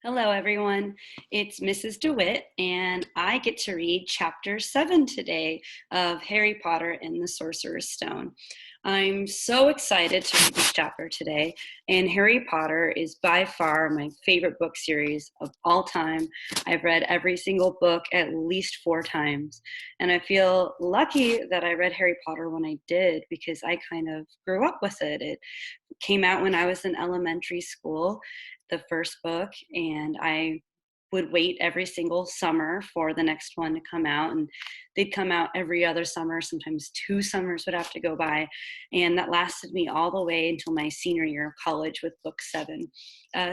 Hello, everyone. It's Mrs. DeWitt, and I get to read Chapter 7 today of Harry Potter and the Sorcerer's Stone. I'm so excited to read this chapter today, and Harry Potter is by far my favorite book series of all time. I've read every single book at least 4 times, and I feel lucky that I read Harry Potter when I did because I kind of grew up with it. It came out when I was in elementary school, the first book, and I would wait every single summer for the next one to come out, and they'd come out every other summer. Sometimes 2 summers would have to go by, and that lasted me all the way until my senior year of college with book 7.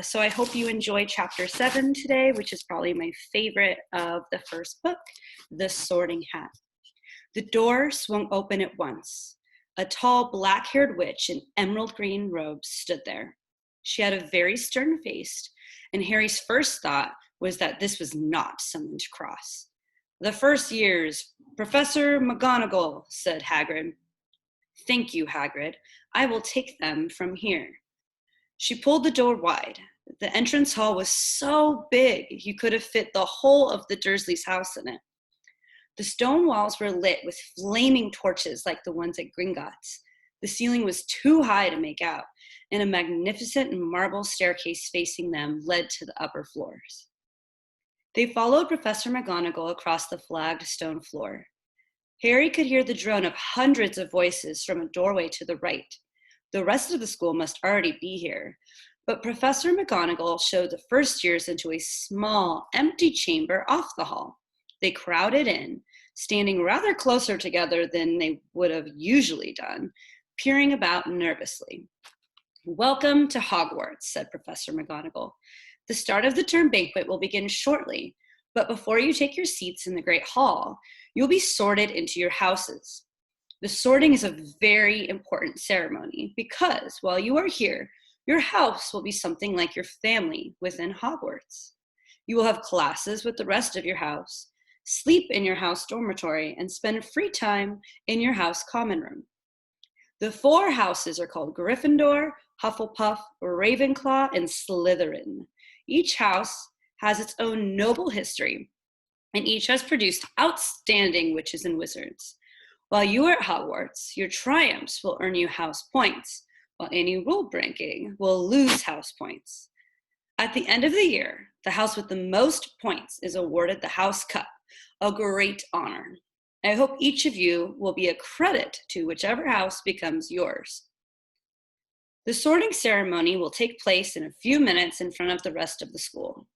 So I hope you enjoy chapter 7 today, which is probably my favorite of the first book, The Sorting Hat. The door swung open at once. A tall, black-haired witch in emerald green robes stood there. She had a very stern face, and Harry's first thought was that this was not someone to cross. "The first years, Professor McGonagall," said Hagrid. "Thank you, Hagrid. I will take them from here." She pulled the door wide. The entrance hall was so big you could have fit the whole of the Dursleys' house in it. The stone walls were lit with flaming torches like the ones at Gringotts. The ceiling was too high to make out, and a magnificent marble staircase facing them led to the upper floors. They followed Professor McGonagall across the flagged stone floor. Harry could hear the drone of hundreds of voices from a doorway to the right. The rest of the school must already be here, but Professor McGonagall showed the first years into a small, empty chamber off the hall. They crowded in, standing rather closer together than they would have usually done, peering about nervously. "Welcome to Hogwarts," said Professor McGonagall. "The start of the term banquet will begin shortly, but before you take your seats in the Great Hall, you'll be sorted into your houses. The sorting is a very important ceremony because while you are here, your house will be something like your family within Hogwarts. You will have classes with the rest of your house, sleep in your house dormitory, and spend free time in your house common room. The 4 houses are called Gryffindor, Hufflepuff, Ravenclaw, and Slytherin. Each house has its own noble history, and each has produced outstanding witches and wizards. While you are at Hogwarts, your triumphs will earn you house points, while any rule breaking will lose house points. At the end of the year, the house with the most points is awarded the House Cup, a great honor. I hope each of you will be a credit to whichever house becomes yours. The sorting ceremony will take place in a few minutes in front of the rest of the school.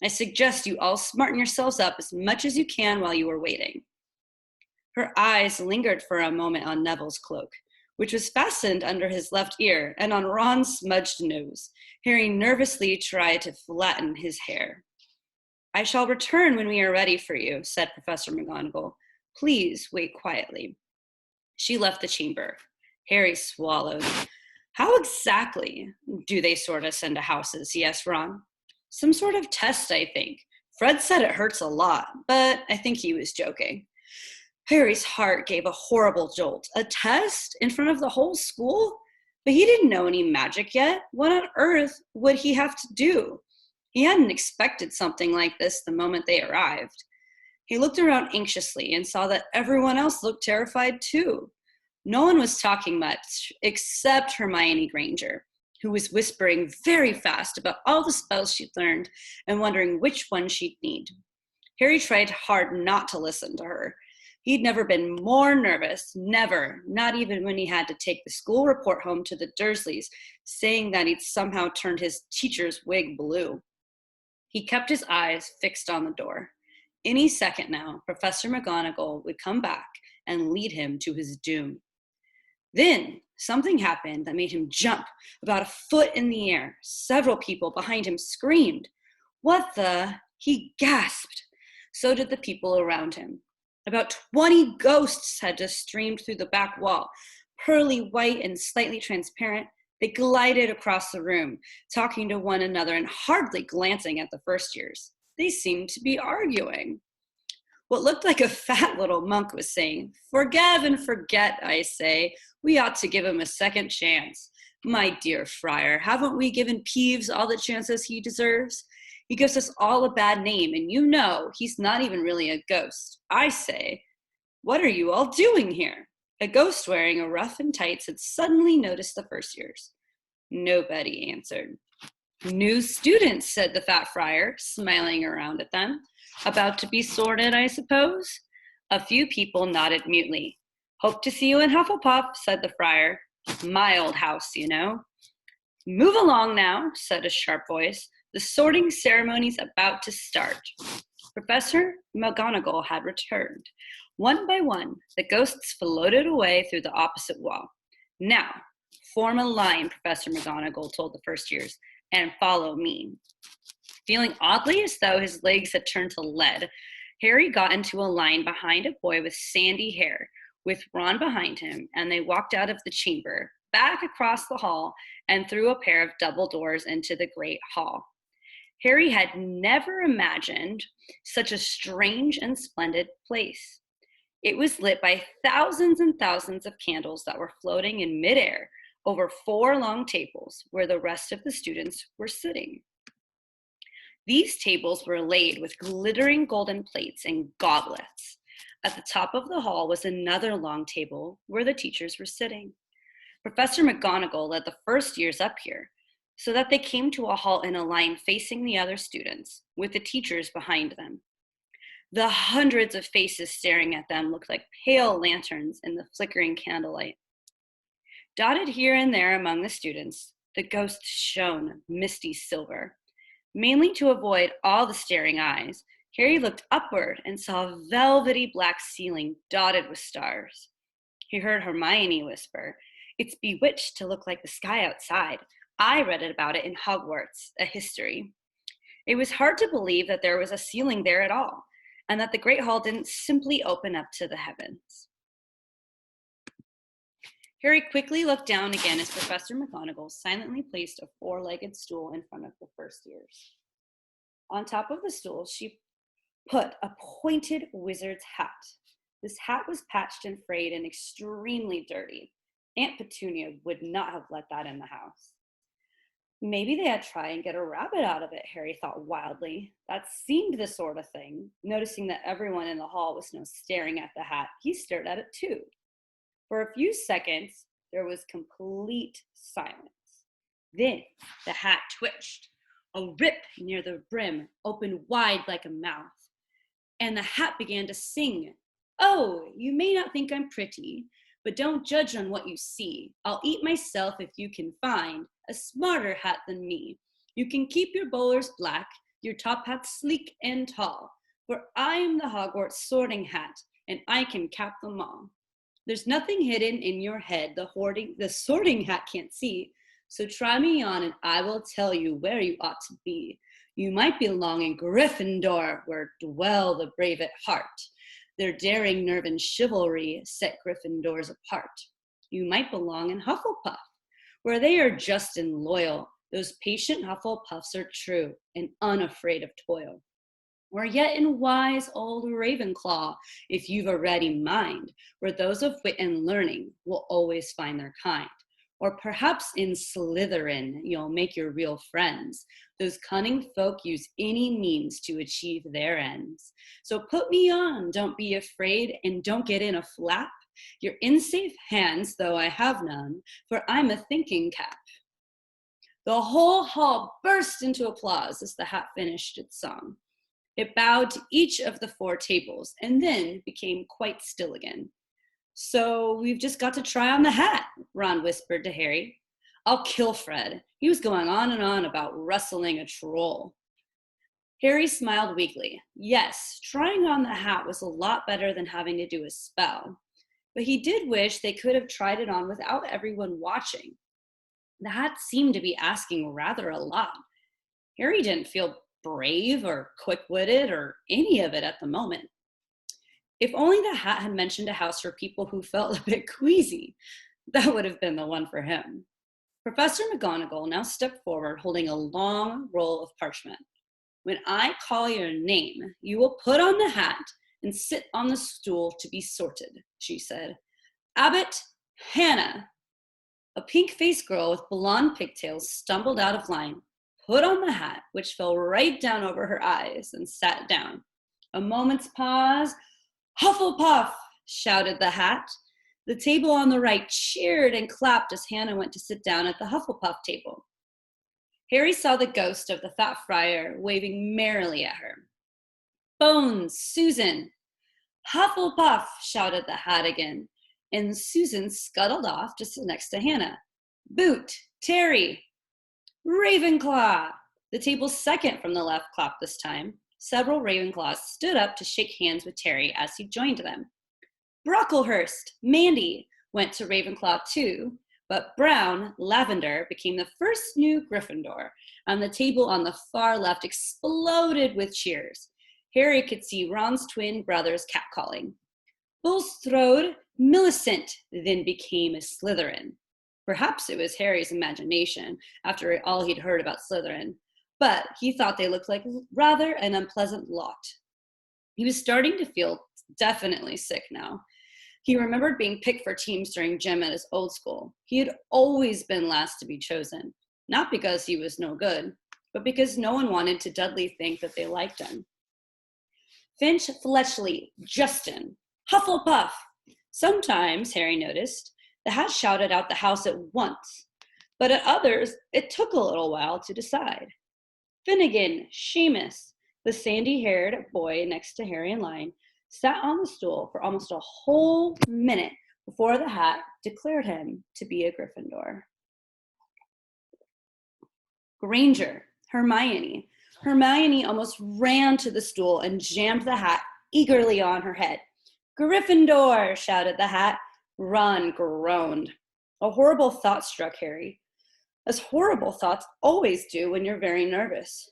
I suggest you all smarten yourselves up as much as you can while you are waiting." Her eyes lingered for a moment on Neville's cloak, which was fastened under his left ear, and on Ron's smudged nose. Harry nervously tried to flatten his hair. "I shall return when we are ready for you," said Professor McGonagall. "Please wait quietly." She left the chamber. Harry swallowed. "How exactly do they sort us into houses?" he asked Ron. "Some sort of test, I think. Fred said it hurts a lot, but I think he was joking." Harry's heart gave a horrible jolt. A test in front of the whole school? But he didn't know any magic yet. What on earth would he have to do? He hadn't expected something like this the moment they arrived. He looked around anxiously and saw that everyone else looked terrified too. No one was talking much except Hermione Granger, who was whispering very fast about all the spells she'd learned and wondering which one she'd need. Harry tried hard not to listen to her. He'd never been more nervous, never, not even when he had to take the school report home to the Dursleys, saying that he'd somehow turned his teacher's wig blue. He kept his eyes fixed on the door. Any second now, Professor McGonagall would come back and lead him to his doom. Then something happened that made him jump about a foot in the air. Several people behind him screamed. "What the?" He gasped. So did the people around him. About 20 ghosts had just streamed through the back wall. Pearly white and slightly transparent, they glided across the room, talking to one another and hardly glancing at the first years. They seemed to be arguing. What looked like a fat little monk was saying, "Forgive and forget, I say. We ought to give him a second chance. My dear friar, haven't we given Peeves all the chances he deserves? He gives us all a bad name, and you know he's not even really a ghost. I say, what are you all doing here? A ghost wearing a ruff and tights had suddenly noticed the first years. Nobody answered. New students, said the fat friar, smiling around at them. About to be sorted, I suppose? A few people nodded mutely. Hope to see you in Hufflepuff, said the friar. My old house, you know. Move along now, said a sharp voice. The sorting ceremony's about to start. Professor McGonagall had returned. One by one, the ghosts floated away through the opposite wall. Now, form a line, Professor McGonagall told the first years, and follow me. Feeling oddly as though his legs had turned to lead, Harry got into a line behind a boy with sandy hair, with Ron behind him, and they walked out of the chamber, back across the hall, and through a pair of double doors into the great hall. Harry had never imagined such a strange and splendid place. It was lit by thousands and thousands of candles that were floating in midair over 4 long tables where the rest of the students were sitting. These tables were laid with glittering golden plates and goblets. At the top of the hall was another long table where the teachers were sitting. Professor McGonagall led the first years up here, so that they came to a halt in a line facing the other students, with the teachers behind them. The hundreds of faces staring at them looked like pale lanterns in the flickering candlelight. Dotted here and there among the students, the ghosts shone misty silver. Mainly to avoid all the staring eyes, Harry looked upward and saw a velvety black ceiling dotted with stars. He heard Hermione whisper, "It's bewitched to look like the sky outside. I read about it in Hogwarts, a history." It was hard to believe that there was a ceiling there at all, and that the Great Hall didn't simply open up to the heavens. Harry quickly looked down again as Professor McGonagall silently placed a 4-legged stool in front of the first years. On top of the stool, she put a pointed wizard's hat. This hat was patched and frayed and extremely dirty. Aunt Petunia would not have let that in the house. Maybe they had tried and get a rabbit out of it, Harry thought wildly. That seemed the sort of thing. Noticing that everyone in the hall was now staring at the hat, he stared at it too. For a few seconds, there was complete silence. Then the hat twitched. A rip near the brim opened wide like a mouth, and the hat began to sing. "Oh, you may not think I'm pretty, but don't judge on what you see. I'll eat myself if you can find a smarter hat than me. You can keep your bowlers black, your top hat sleek and tall, for I am the Hogwarts sorting hat, and I can cap them all. There's nothing hidden in your head the sorting hat can't see, so try me on and I will tell you where you ought to be. You might belong in Gryffindor, where dwell the brave at heart. Their daring nerve and chivalry set Gryffindors apart. You might belong in Hufflepuff, where they are just and loyal. Those patient Hufflepuffs are true and unafraid of toil. Or yet in wise old Ravenclaw, if you've a ready mind, where those of wit and learning will always find their kind. Or perhaps in Slytherin, you'll make your real friends. Those cunning folk use any means to achieve their ends. So put me on, don't be afraid, and don't get in a flap. You're in safe hands, though I have none, for I'm a thinking cap." The whole hall burst into applause as the hat finished its song. It bowed to each of the 4 tables and then became quite still again. "So we've just got to try on the hat," Ron whispered to Harry. "I'll kill Fred. He was going on and on about rustling a troll." Harry smiled weakly. Yes, trying on the hat was a lot better than having to do a spell. But he did wish they could have tried it on without everyone watching. The hat seemed to be asking rather a lot. Harry didn't feel brave or quick-witted or any of it at the moment. If only the hat had mentioned a house for people who felt a bit queasy. That would have been the one for him. Professor McGonagall now stepped forward holding a long roll of parchment. "When I call your name, you will put on the hat and sit on the stool to be sorted," she said. "Abbott Hannah." A pink-faced girl with blonde pigtails stumbled out of line. put on the hat, which fell right down over her eyes, and sat down. A moment's pause. Hufflepuff, shouted the hat. The table on the right cheered and clapped as Hannah went to sit down at the Hufflepuff table. Harry saw the ghost of the fat friar waving merrily at her. Bones, Susan! Hufflepuff, shouted the hat again, and Susan scuttled off to sit next to Hannah. Boot, Terry! Ravenclaw! The table's second from the left clapped this time. Several Ravenclaws stood up to shake hands with Terry as he joined them. Brocklehurst, Mandy, went to Ravenclaw too, but Brown, Lavender, became the first new Gryffindor, and the table on the far left exploded with cheers. Harry could see Ron's twin brothers catcalling. Bulstrode Millicent then became a Slytherin. Perhaps it was Harry's imagination, after all he'd heard about Slytherin, but he thought they looked like rather an unpleasant lot. He was starting to feel definitely sick now. He remembered being picked for teams during gym at his old school. He had always been last to be chosen, not because he was no good, but because no one wanted to Dudley think that they liked him. Finch Fletchley, Justin, Hufflepuff. Sometimes, Harry noticed, the hat shouted out the house at once, but at others, it took a little while to decide. Finnegan, Seamus, the sandy-haired boy next to Harry in line, sat on the stool for almost a whole minute before the hat declared him to be a Gryffindor. Granger, Hermione. Hermione almost ran to the stool and jammed the hat eagerly on her head. Gryffindor, shouted the hat. Ron groaned. A horrible thought struck Harry, as horrible thoughts always do when you're very nervous.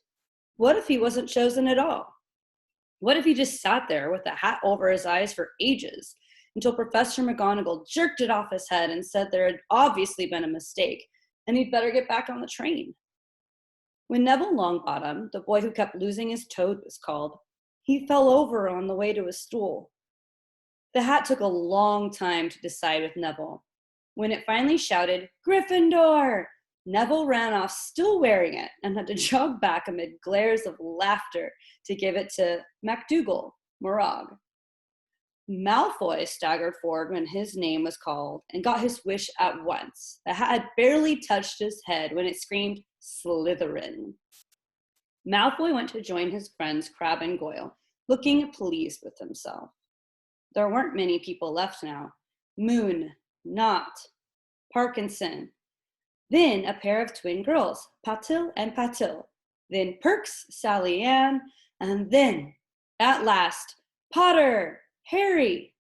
What if he wasn't chosen at all? What if he just sat there with the hat over his eyes for ages until Professor McGonagall jerked it off his head and said there had obviously been a mistake and he'd better get back on the train? When Neville Longbottom, the boy who kept losing his toad, was called, he fell over on the way to his stool. The hat took a long time to decide with Neville. When it finally shouted, Gryffindor! Neville ran off still wearing it and had to jog back amid glares of laughter to give it to MacDougall, Morag. Malfoy staggered forward when his name was called and got his wish at once. The hat had barely touched his head when it screamed, Slytherin. Malfoy went to join his friends Crabbe and Goyle, looking pleased with himself. There weren't many people left now. Moon, Knott, Parkinson, then a pair of twin girls, Patil and Patil, then Perks, Sally Ann, and then, at last, Potter, Harry.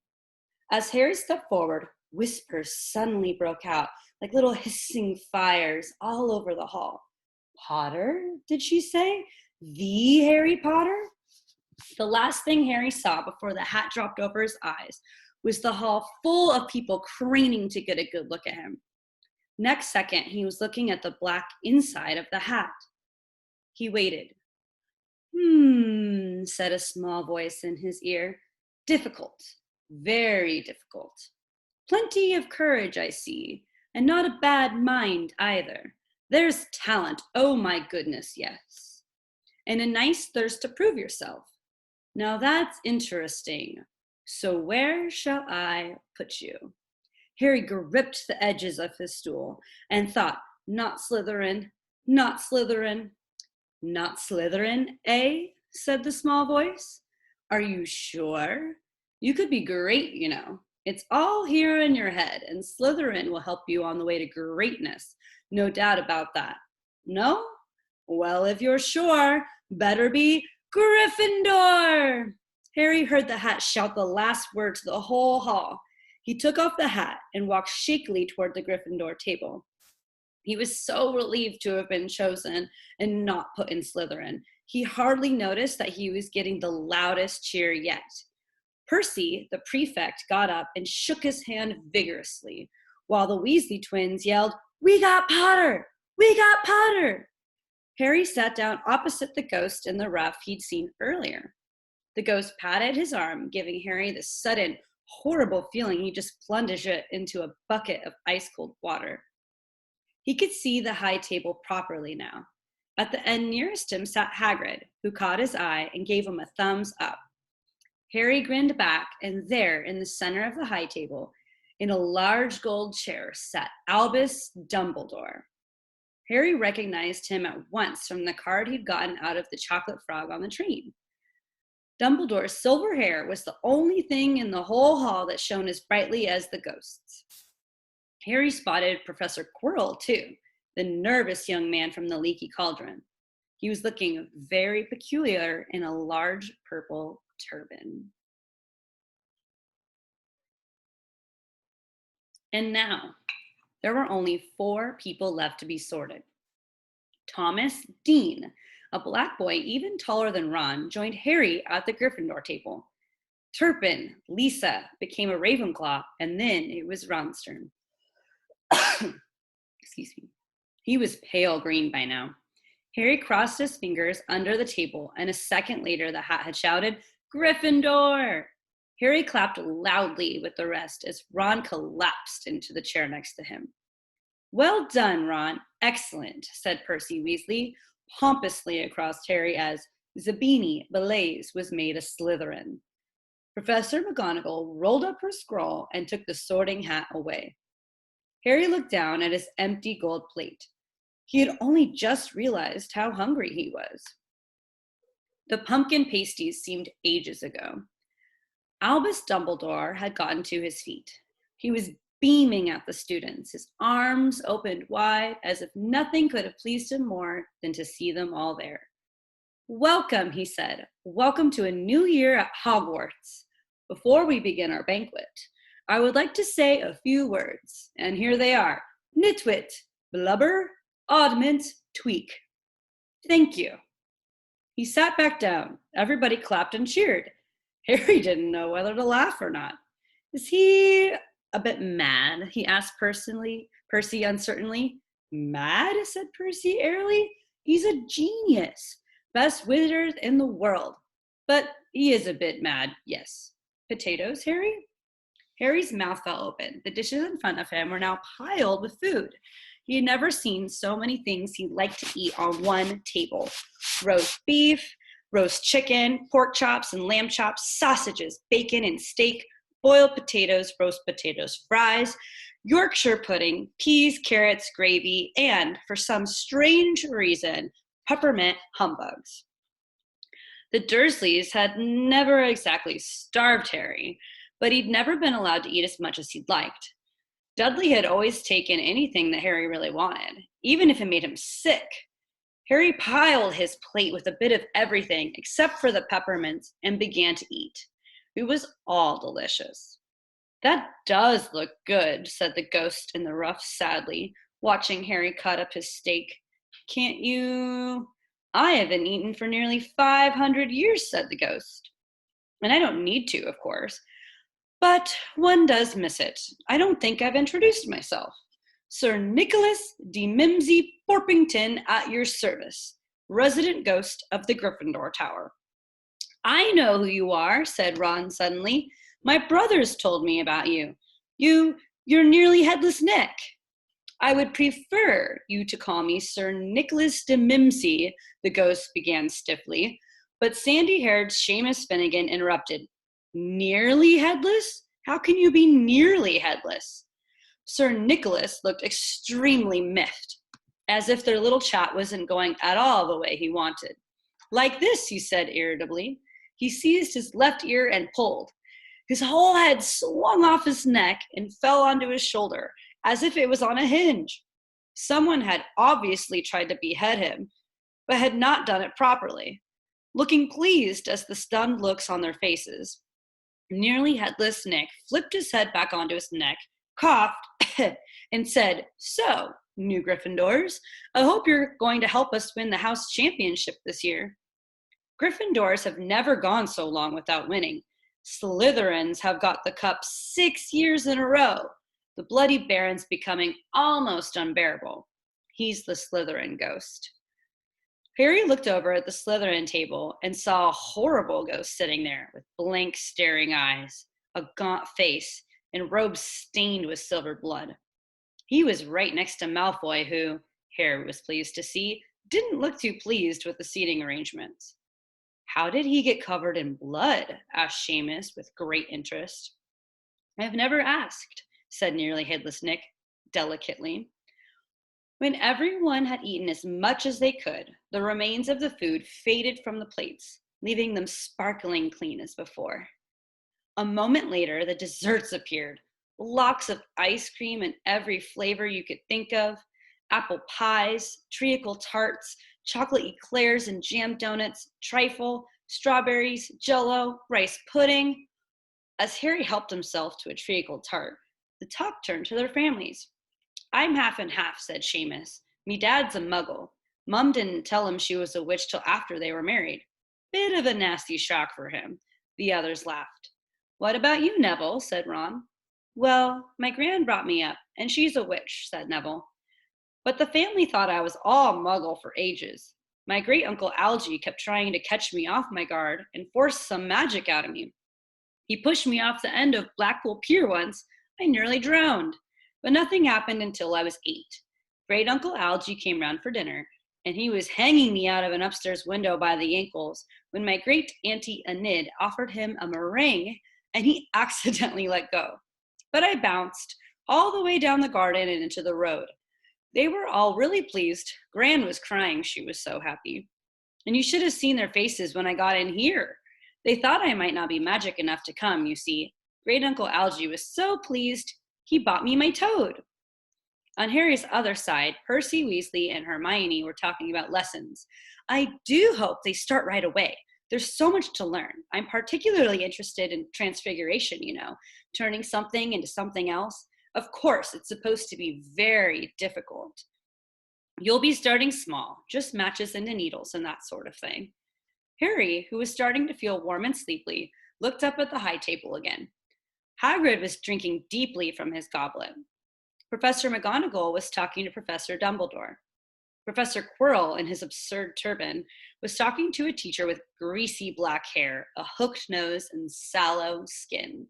As Harry stepped forward, whispers suddenly broke out like little hissing fires all over the hall. Potter, did she say? The Harry Potter? The last thing Harry saw before the hat dropped over his eyes was the hall full of people craning to get a good look at him. Next second, he was looking at the black inside of the hat. He waited. Said a small voice in his ear. Difficult, very difficult. Plenty of courage, I see, and not a bad mind either. There's talent, oh my goodness, yes. And a nice thirst to prove yourself. Now that's interesting. So where shall I put you? Harry gripped the edges of his stool and thought, not Slytherin, not Slytherin. Not Slytherin, eh? Said the small voice. Are you sure? You could be great, you know. It's all here in your head, and Slytherin will help you on the way to greatness. No doubt about that. No? Well, if you're sure, better be Gryffindor. Harry heard the hat shout the last word to the whole hall. He took off the hat and walked shakily toward the Gryffindor table. He was so relieved to have been chosen and not put in Slytherin. He hardly noticed that he was getting the loudest cheer yet. Percy, the prefect, got up and shook his hand vigorously, while the Weasley twins yelled, We got Potter! We got Potter! Harry sat down opposite the ghost in the rough he'd seen earlier. The ghost patted his arm, giving Harry the sudden, horrible feeling he just plunged it into a bucket of ice-cold water. He could see the high table properly now. At the end nearest him sat Hagrid, who caught his eye and gave him a thumbs up. Harry grinned back, and there, in the center of the high table, in a large gold chair, sat Albus Dumbledore. Harry recognized him at once from the card he'd gotten out of the chocolate frog on the train. Dumbledore's silver hair was the only thing in the whole hall that shone as brightly as the ghost's. Harry spotted Professor Quirrell, too, the nervous young man from the leaky cauldron. He was looking very peculiar in a large purple turban. And now, there were only 4 people left to be sorted. Thomas Dean, a black boy even taller than Ron, joined Harry at the Gryffindor table. Turpin, Lisa, became a Ravenclaw, and then it was Ron's turn. Excuse me. He was pale green by now. Harry crossed his fingers under the table, and a second later the hat had shouted, "Gryffindor!" Harry clapped loudly with the rest as Ron collapsed into the chair next to him. "Well done, Ron. Excellent," said Percy Weasley pompously across Harry as Zabini Belaise was made a Slytherin. Professor McGonagall rolled up her scroll and took the sorting hat away. Harry looked down at his empty gold plate. He had only just realized how hungry he was. The pumpkin pasties seemed ages ago. Albus Dumbledore had gotten to his feet. He was beaming at the students, his arms opened wide, as if nothing could have pleased him more than to see them all there. "Welcome," he said. "Welcome to a new year at Hogwarts. Before we begin our banquet, I would like to say a few words, and here they are. Nitwit, blubber, oddment, tweak. Thank you." He sat back down. Everybody clapped and cheered. Harry didn't know whether to laugh or not. "Is he a bit mad?" he asked Percy uncertainly. "Mad?" said Percy airily. "He's a genius. Best wizard in the world. But he is a bit mad, yes. Potatoes, Harry?" Harry's mouth fell open. The dishes in front of him were now piled with food. He had never seen so many things he liked to eat on one table. Roast beef, roast chicken, pork chops and lamb chops, sausages, bacon and steak, boiled potatoes, roast potatoes, fries, Yorkshire pudding, peas, carrots, gravy, and, for some strange reason, peppermint humbugs. The Dursleys had never exactly starved Harry, but he'd never been allowed to eat as much as he'd liked. Dudley had always taken anything that Harry really wanted, even if it made him sick. Harry piled his plate with a bit of everything except for the peppermints and began to eat. It was all delicious. "That does look good," said the ghost in the ruff sadly, watching Harry cut up his steak. "Can't you—" "I haven't eaten for nearly 500 years, said the ghost. "And I don't need to, of course. But one does miss it. I don't think I've introduced myself. Sir Nicholas de Mimsy Porpington at your service, resident ghost of the Gryffindor Tower." "I know who you are," said Ron suddenly. "My brothers told me about you. You're nearly headless Nick." "I would prefer you to call me Sir Nicholas de Mimsy," the ghost began stiffly, but sandy-haired Seamus Finnegan interrupted. "Nearly headless? How can you be nearly headless?" Sir Nicholas looked extremely miffed, as if their little chat wasn't going at all the way he wanted. "Like this," he said irritably. He seized his left ear and pulled. His whole head swung off his neck and fell onto his shoulder, as if it was on a hinge. Someone had obviously tried to behead him, but had not done it properly. Looking pleased as the stunned looks on their faces, nearly headless Nick flipped his head back onto his neck, coughed, and said, "So, new Gryffindors, I hope you're going to help us win the house championship this year." Gryffindors have never gone so long without winning. Slytherins have got the cup 6 years in a row, the Bloody Baron's becoming almost unbearable. He's the Slytherin ghost. Harry looked over at the Slytherin table and saw a horrible ghost sitting there with blank, staring eyes, a gaunt face, and robes stained with silver blood. He was right next to Malfoy, who, Harry was pleased to see, didn't look too pleased with the seating arrangements. "How did he get covered in blood?" asked Seamus with great interest. "I've never asked," said Nearly Headless Nick delicately. When everyone had eaten as much as they could, the remains of the food faded from the plates, leaving them sparkling clean as before. A moment later, the desserts appeared. Blocks of ice cream in every flavor you could think of, apple pies, treacle tarts, chocolate eclairs and jam donuts, trifle, strawberries, jello, rice pudding. As Harry helped himself to a treacle tart, the talk turned to their families. "I'm half and half," said Seamus. "Me dad's a muggle. Mum didn't tell him she was a witch till after they were married. Bit of a nasty shock for him." The others laughed. "What about you, Neville?" said Ron. "Well, my gran brought me up, and she's a witch," said Neville. "But the family thought I was all muggle for ages. My great uncle Algy kept trying to catch me off my guard and force some magic out of me. He pushed me off the end of Blackpool Pier once. I nearly drowned. But nothing happened until I was 8. Great Uncle Algy came round for dinner, and he was hanging me out of an upstairs window by the ankles when my great Auntie Enid offered him a meringue, and he accidentally let go. But I bounced all the way down the garden and into the road. They were all really pleased. Gran was crying, she was so happy. And you should have seen their faces when I got in here. They thought I might not be magic enough to come, you see. Great Uncle Algy was so pleased, he bought me my toad." On Harry's other side, Percy, Weasley, and Hermione were talking about lessons. "I do hope they start right away. There's so much to learn. I'm particularly interested in transfiguration, turning something into something else. Of course, it's supposed to be very difficult. You'll be starting small, just matches into needles and that sort of thing." Harry, who was starting to feel warm and sleepy, looked up at the high table again. Hagrid was drinking deeply from his goblet. Professor McGonagall was talking to Professor Dumbledore. Professor Quirrell, in his absurd turban, was talking to a teacher with greasy black hair, a hooked nose, and sallow skin.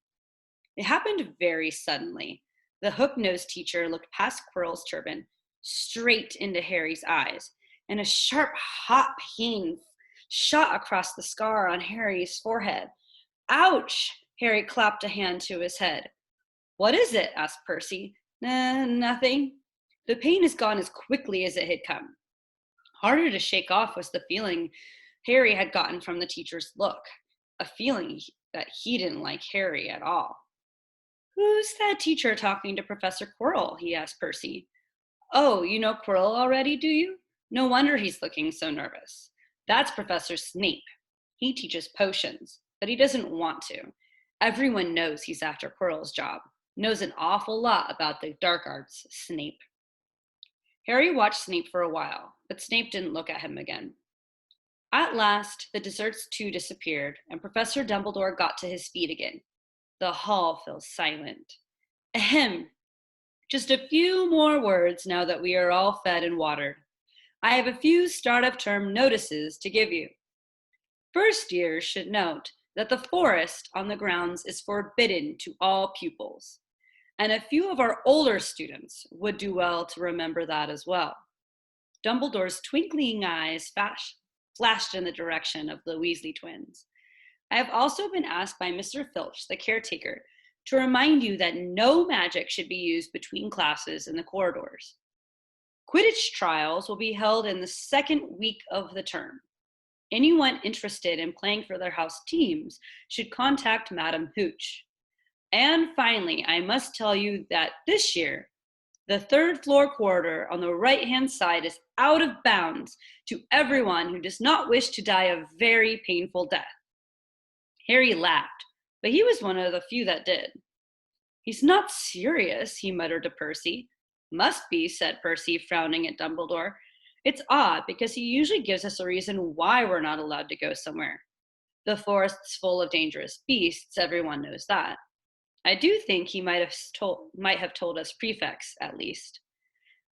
It happened very suddenly. The hook-nosed teacher looked past Quirrell's turban, straight into Harry's eyes, and a sharp, hot pain shot across the scar on Harry's forehead. "Ouch!" Harry clapped a hand to his head. "What is it?" asked Percy. Nothing." The pain has gone as quickly as it had come. Harder to shake off was the feeling Harry had gotten from the teacher's look, a feeling that he didn't like Harry at all. "Who's that teacher talking to Professor Quirrell?" he asked Percy. "Oh, you know Quirrell already, do you? No wonder he's looking so nervous. That's Professor Snape. He teaches potions, but he doesn't want to. Everyone knows he's after Quirrell's job. Knows an awful lot about the dark arts, Snape." Harry watched Snape for a while, but Snape didn't look at him again. At last, the desserts too disappeared, and Professor Dumbledore got to his feet again. The hall fell silent. "Ahem. Just a few more words now that we are all fed and watered. I have a few start-up term notices to give you. First years should note that the forest on the grounds is forbidden to all pupils. And a few of our older students would do well to remember that as well." Dumbledore's twinkling eyes flashed in the direction of the Weasley twins. "I have also been asked by Mr. Filch, the caretaker, to remind you that no magic should be used between classes in the corridors. Quidditch trials will be held in the second week of the term. Anyone interested in playing for their house teams should contact Madam Hooch. And finally, I must tell you that this year, the third floor corridor on the right-hand side is out of bounds to everyone who does not wish to die a very painful death." Harry laughed, but he was one of the few that did. "He's not serious," he muttered to Percy. "Must be," said Percy, frowning at Dumbledore. "It's odd, because he usually gives us a reason why we're not allowed to go somewhere. The forest's full of dangerous beasts, everyone knows that. I do think he might have told us prefects, at least.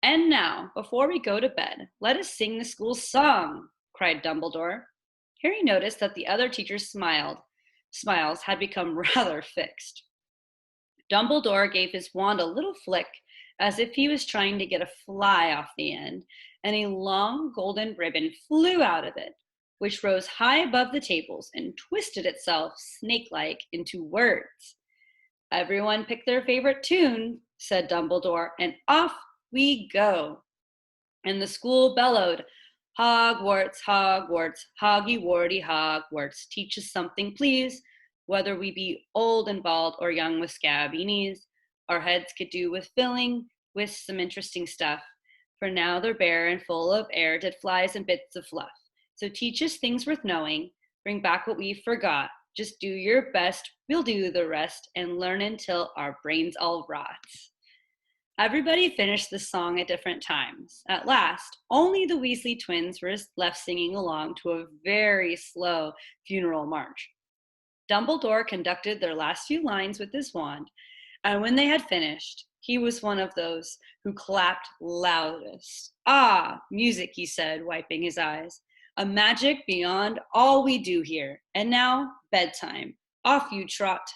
And now, before we go to bed, let us sing the school song," cried Dumbledore. Harry noticed that the other teachers' smiles had become rather fixed. Dumbledore gave his wand a little flick, as if he was trying to get a fly off the end, and a long golden ribbon flew out of it, which rose high above the tables and twisted itself snake-like into words. "Everyone pick their favorite tune," said Dumbledore, "and off we go." And the school bellowed, "Hogwarts, Hogwarts, Hoggy Warty Hogwarts, teach us something, please. Whether we be old and bald or young with scabby knees, our heads could do with filling with some interesting stuff. For now they're bare and full of air, dead flies and bits of fluff. So teach us things worth knowing, bring back what we forgot. Just do your best, we'll do the rest, and learn until our brains all rot." Everybody finished the song at different times. At last, only the Weasley twins were left singing along to a very slow funeral march. Dumbledore conducted their last few lines with his wand, and when they had finished, he was one of those who clapped loudest. "Ah, music," he said, wiping his eyes. "A magic beyond all we do here. And now, bedtime. Off you trot."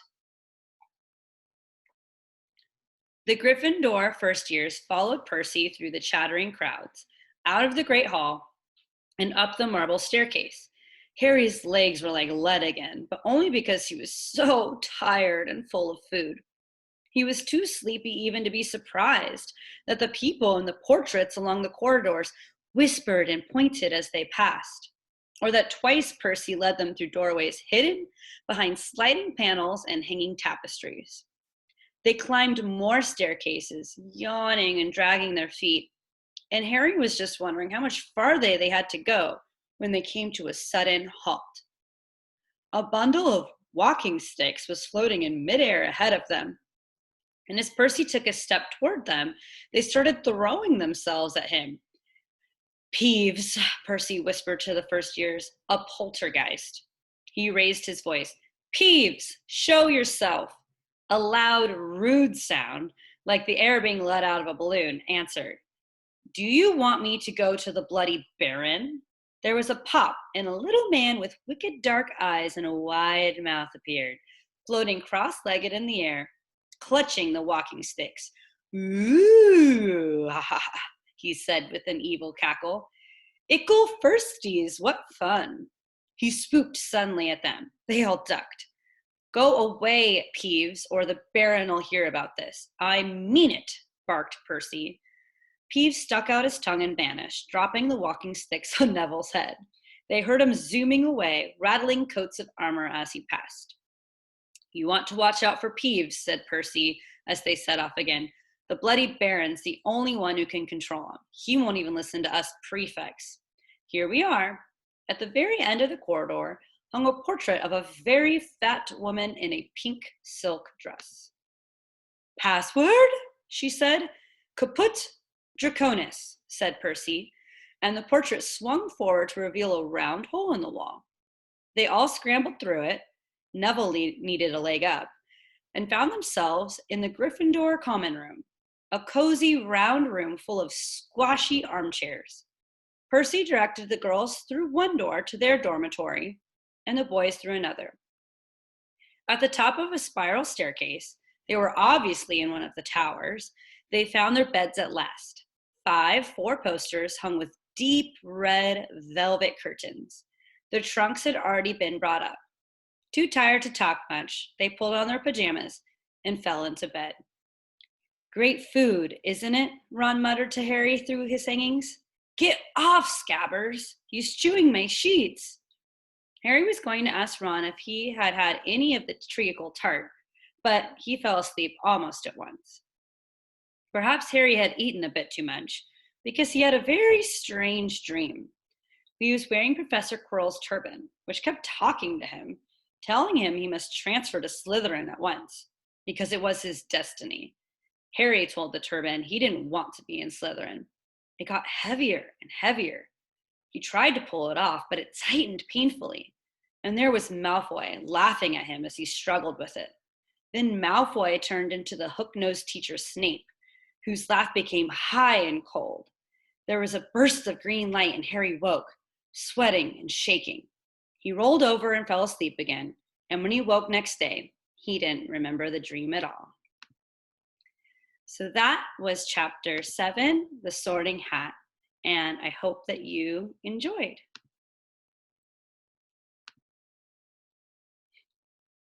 The Gryffindor first years followed Percy through the chattering crowds, out of the great hall, and up the marble staircase. Harry's legs were like lead again, but only because he was so tired and full of food. He was too sleepy even to be surprised that the people in the portraits along the corridors whispered and pointed as they passed, or that twice Percy led them through doorways hidden behind sliding panels and hanging tapestries. They climbed more staircases, yawning and dragging their feet, and Harry was just wondering how much farther they had to go when they came to a sudden halt. A bundle of walking sticks was floating in midair ahead of them, and as Percy took a step toward them, they started throwing themselves at him. "Peeves," Percy whispered to the first years, "a poltergeist." He raised his voice. "Peeves, show yourself." A loud, rude sound, like the air being let out of a balloon, answered. "Do you want me to go to the bloody Baron?" There was a pop, and a little man with wicked dark eyes and a wide mouth appeared, floating cross-legged in the air, clutching the walking sticks. "Ooh, ha ha ha," he said with an evil cackle. "Ickle firsties, what fun." He swooped suddenly at them. They all ducked. "Go away, Peeves, or the Baron will hear about this." "I mean it," barked Percy. Peeves stuck out his tongue and vanished, dropping the walking sticks on Neville's head. They heard him zooming away, rattling coats of armor as he passed. "You want to watch out for Peeves," said Percy as they set off again. "The bloody Baron's the only one who can control him. He won't even listen to us prefects." Here we are. At the very end of the corridor hung a portrait of a very fat woman in a pink silk dress. "Password?" she said. "Caput Draconis," said Percy, and the portrait swung forward to reveal a round hole in the wall. They all scrambled through it. Neville needed a leg up, and found themselves in the Gryffindor common room, a cozy round room full of squashy armchairs. Percy directed the girls through one door to their dormitory, and the boys through another. At the top of a spiral staircase, they were obviously in one of the towers, they found their beds at last. 5 four-posters hung with deep red velvet curtains. Their trunks had already been brought up. Too tired to talk much, they pulled on their pajamas and fell into bed. "Great food, isn't it?" Ron muttered to Harry through his hangings. "Get off, Scabbers! He's chewing my sheets." Harry was going to ask Ron if he had had any of the treacle tart, but he fell asleep almost at once. Perhaps Harry had eaten a bit too much, because he had a very strange dream. He was wearing Professor Quirrell's turban, which kept talking to him, telling him he must transfer to Slytherin at once, because it was his destiny. Harry told the turban he didn't want to be in Slytherin. It got heavier and heavier. He tried to pull it off, but it tightened painfully. And there was Malfoy laughing at him as he struggled with it. Then Malfoy turned into the hook-nosed teacher Snape, whose laugh became high and cold. There was a burst of green light and Harry woke, sweating and shaking. He rolled over and fell asleep again, and when he woke next day, he didn't remember the dream at all. So that was chapter 7, The Sorting Hat, and I hope that you enjoyed.